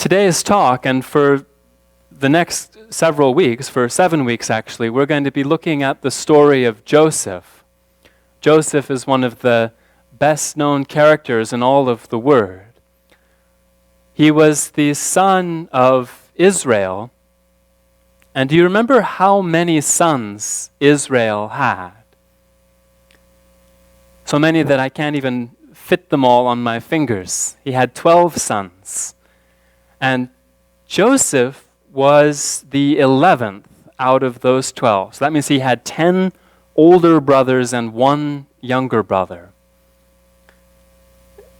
today's talk, and for the next several weeks, for 7 weeks actually, we're going to be looking at the story of Joseph. Joseph is one of the best-known characters in all of the Word. He was the son of Israel. And do you remember how many sons Israel had? So many that I can't even fit them all on my fingers. He had 12 sons. And Joseph was the 11th out of those 12. So that means he had 10 older brothers and 1 younger brother.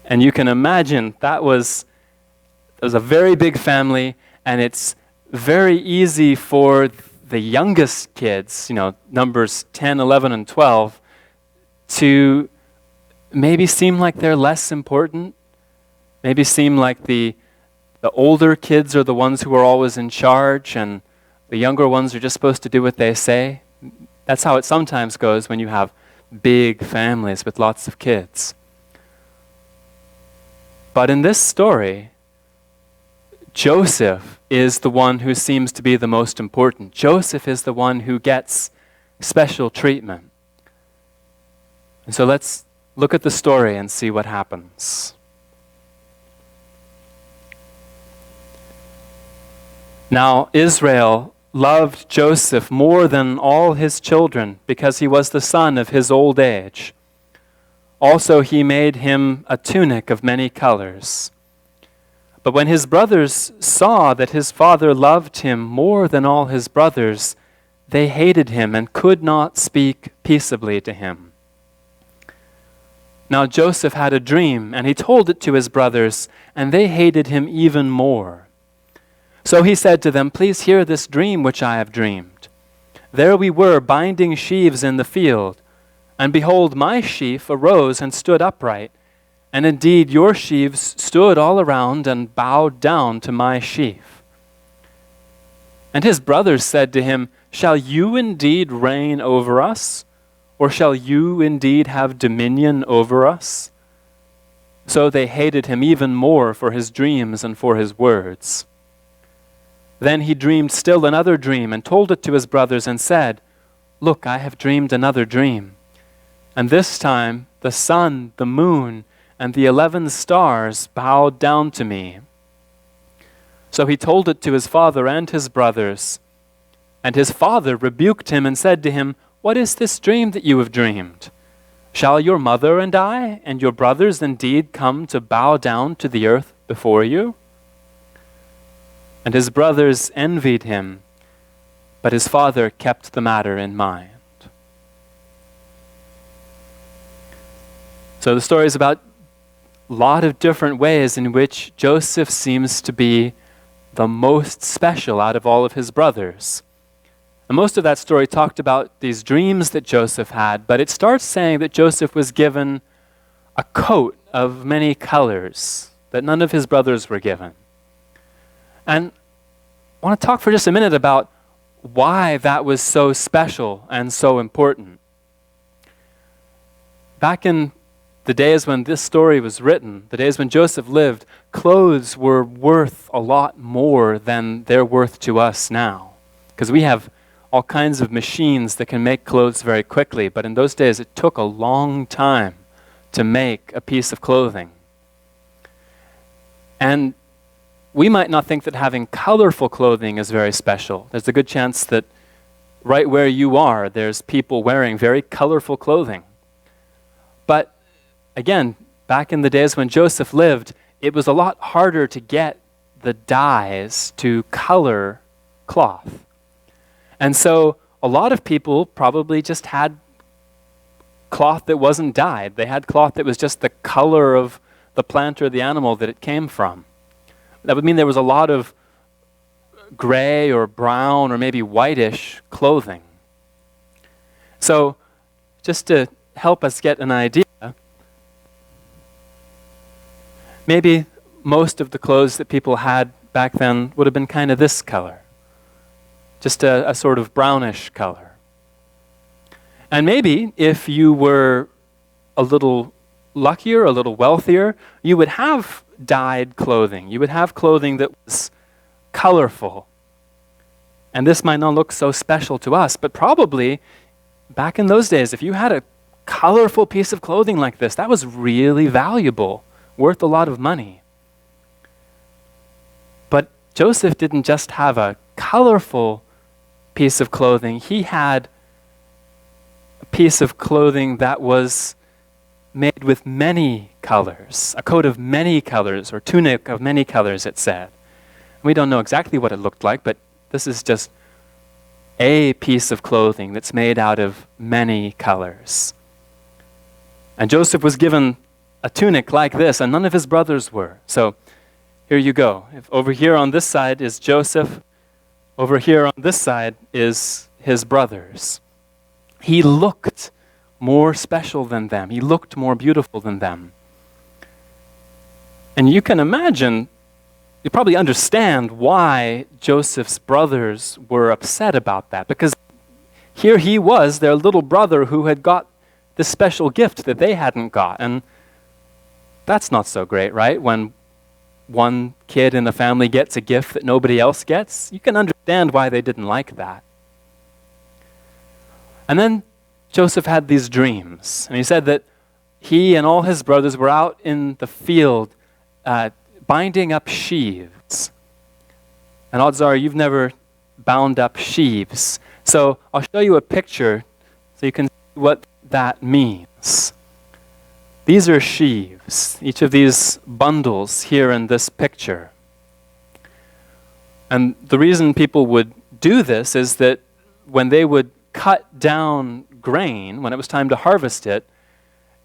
And you can imagine that was a very big family, and it's very easy for the youngest kids, numbers 10, 11, and 12, to maybe seem like they're less important, maybe seem like the older kids are the ones who are always in charge, and the younger ones are just supposed to do what they say. That's how it sometimes goes when you have big families with lots of kids. But in this story, Joseph is the one who seems to be the most important. Joseph is the one who gets special treatment. And so let's look at the story and see what happens. Now, Israel loved Joseph more than all his children because he was the son of his old age. Also, he made him a tunic of many colors. But when his brothers saw that his father loved him more than all his brothers, they hated him and could not speak peaceably to him. Now Joseph had a dream, and he told it to his brothers, and they hated him even more. So he said to them, "Please hear this dream which I have dreamed. There we were binding sheaves in the field, and behold, my sheaf arose and stood upright. And indeed, your sheaves stood all around and bowed down to my sheaf." And his brothers said to him, "Shall you indeed reign over us? Or shall you indeed have dominion over us?" So they hated him even more for his dreams and for his words. Then he dreamed still another dream and told it to his brothers and said, "Look, I have dreamed another dream. And this time the sun, the moon, and the 11 stars bowed down to me." So he told it to his father and his brothers. And his father rebuked him and said to him, "What is this dream that you have dreamed? Shall your mother and I and your brothers indeed come to bow down to the earth before you?" And his brothers envied him, but his father kept the matter in mind. So the story is about a lot of different ways in which Joseph seems to be the most special out of all of his brothers. And most of that story talked about these dreams that Joseph had, but it starts saying that Joseph was given a coat of many colors that none of his brothers were given. And I want to talk for just a minute about why that was so special and so important. Back in the days when this story was written, the days when Joseph lived, clothes were worth a lot more than they're worth to us now. Because we have all kinds of machines that can make clothes very quickly, but in those days it took a long time to make a piece of clothing. And we might not think that having colorful clothing is very special. There's a good chance that right where you are, there's people wearing very colorful clothing. But again, back in the days when Joseph lived, it was a lot harder to get the dyes to color cloth. And so a lot of people probably just had cloth that wasn't dyed. They had cloth that was just the color of the plant or the animal that it came from. That would mean there was a lot of gray or brown or maybe whitish clothing. So just to help us get an idea, maybe most of the clothes that people had back then would have been kind of this color. Just a sort of brownish color. And maybe if you were a little luckier, a little wealthier, you would have dyed clothing. You would have clothing that was colorful. And this might not look so special to us, but probably back in those days, if you had a colorful piece of clothing like this, that was really valuable, worth a lot of money. But Joseph didn't just have a colorful piece of clothing. He had a piece of clothing that was made with many colors, a coat of many colors, or tunic of many colors, it said. We don't know exactly what it looked like, but this is just a piece of clothing that's made out of many colors. And Joseph was given a tunic like this, and none of his brothers were. So here you go. If over here on this side is Joseph, over here on this side is his brothers. He looked more special than them. He looked more beautiful than them. And you can imagine, you probably understand why Joseph's brothers were upset about that, because here he was, their little brother, who had got this special gift that they hadn't got. And that's not so great, right? When one kid in the family gets a gift that nobody else gets, you can understand why they didn't like that. And then Joseph had these dreams, and he said that he and all his brothers were out in the field binding up sheaves. And odds are you've never bound up sheaves. So I'll show you a picture so you can see what that means. These are sheaves, each of these bundles here in this picture. And the reason people would do this is that when they would cut down grain, when it was time to harvest it,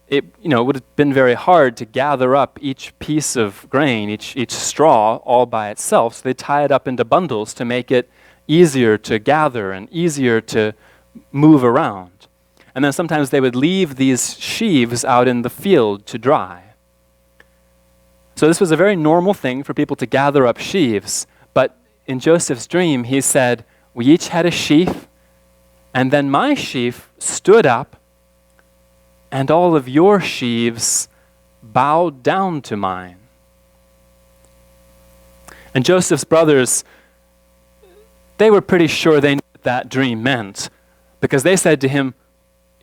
it would have been very hard to gather up each piece of grain, each straw, all by itself. So they tie it up into bundles to make it easier to gather and easier to move around. And then sometimes they would leave these sheaves out in the field to dry. So this was a very normal thing for people to gather up sheaves. But in Joseph's dream, he said, we each had a sheaf, and then my sheaf stood up, and all of your sheaves bowed down to mine. And Joseph's brothers, they were pretty sure they knew what that dream meant, because they said to him,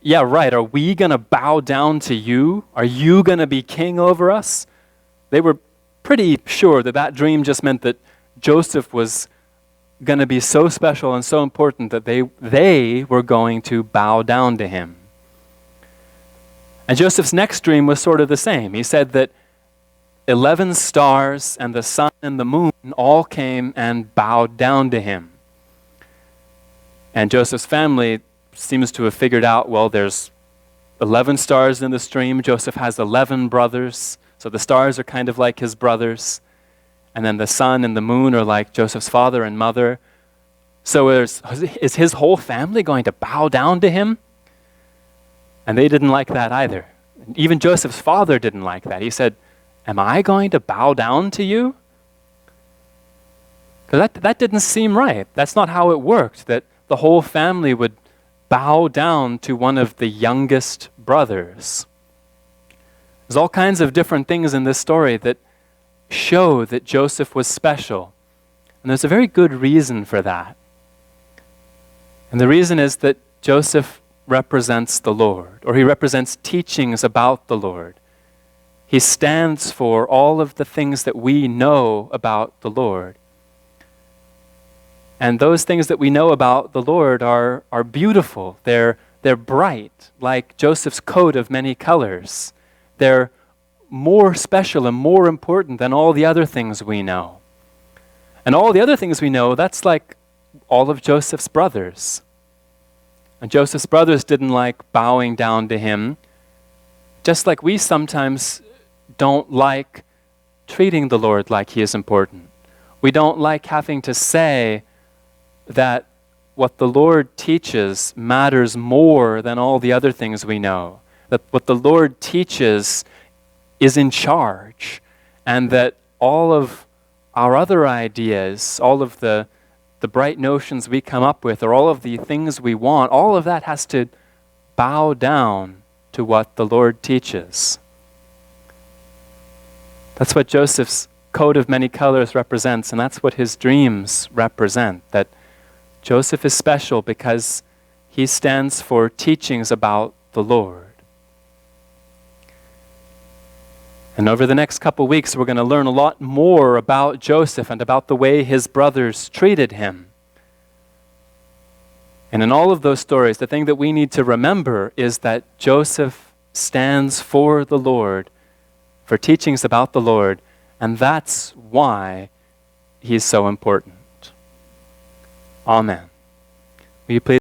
yeah, right, are we going to bow down to you? Are you going to be king over us? They were pretty sure that that dream just meant that Joseph was going to be so special and so important that they were going to bow down to him. And Joseph's next dream was sort of the same. He said that 11 stars and the sun and the moon all came and bowed down to him. And Joseph's family seems to have figured out, well, there's 11 stars in this dream. Joseph has 11 brothers, so the stars are kind of like his brothers. And then the sun and the moon are like Joseph's father and mother. So is his whole family going to bow down to him? And they didn't like that either. Even Joseph's father didn't like that. He said, am I going to bow down to you? Because that didn't seem right. That's not how it worked, that the whole family would bow down to one of the youngest brothers. There's all kinds of different things in this story that show that Joseph was special. And there's a very good reason for that. And the reason is that Joseph represents the Lord, or he represents teachings about the Lord. He stands for all of the things that we know about the Lord. And those things that we know about the Lord are beautiful. They're bright, like Joseph's coat of many colors. They're more special and more important than all the other things we know. And all the other things we know, that's like all of Joseph's brothers. And Joseph's brothers didn't like bowing down to him, just like we sometimes don't like treating the Lord like he is important. We don't like having to say that what the Lord teaches matters more than all the other things we know. That what the Lord teaches is in charge, and that all of our other ideas, all of the bright notions we come up with, or all of the things we want, all of that has to bow down to what the Lord teaches. That's what Joseph's coat of many colors represents, and that's what his dreams represent, that Joseph is special because he stands for teachings about the Lord. And over the next couple weeks, we're going to learn a lot more about Joseph and about the way his brothers treated him. And in all of those stories, the thing that we need to remember is that Joseph stands for the Lord, for teachings about the Lord, and that's why he's so important. Amen. Will you please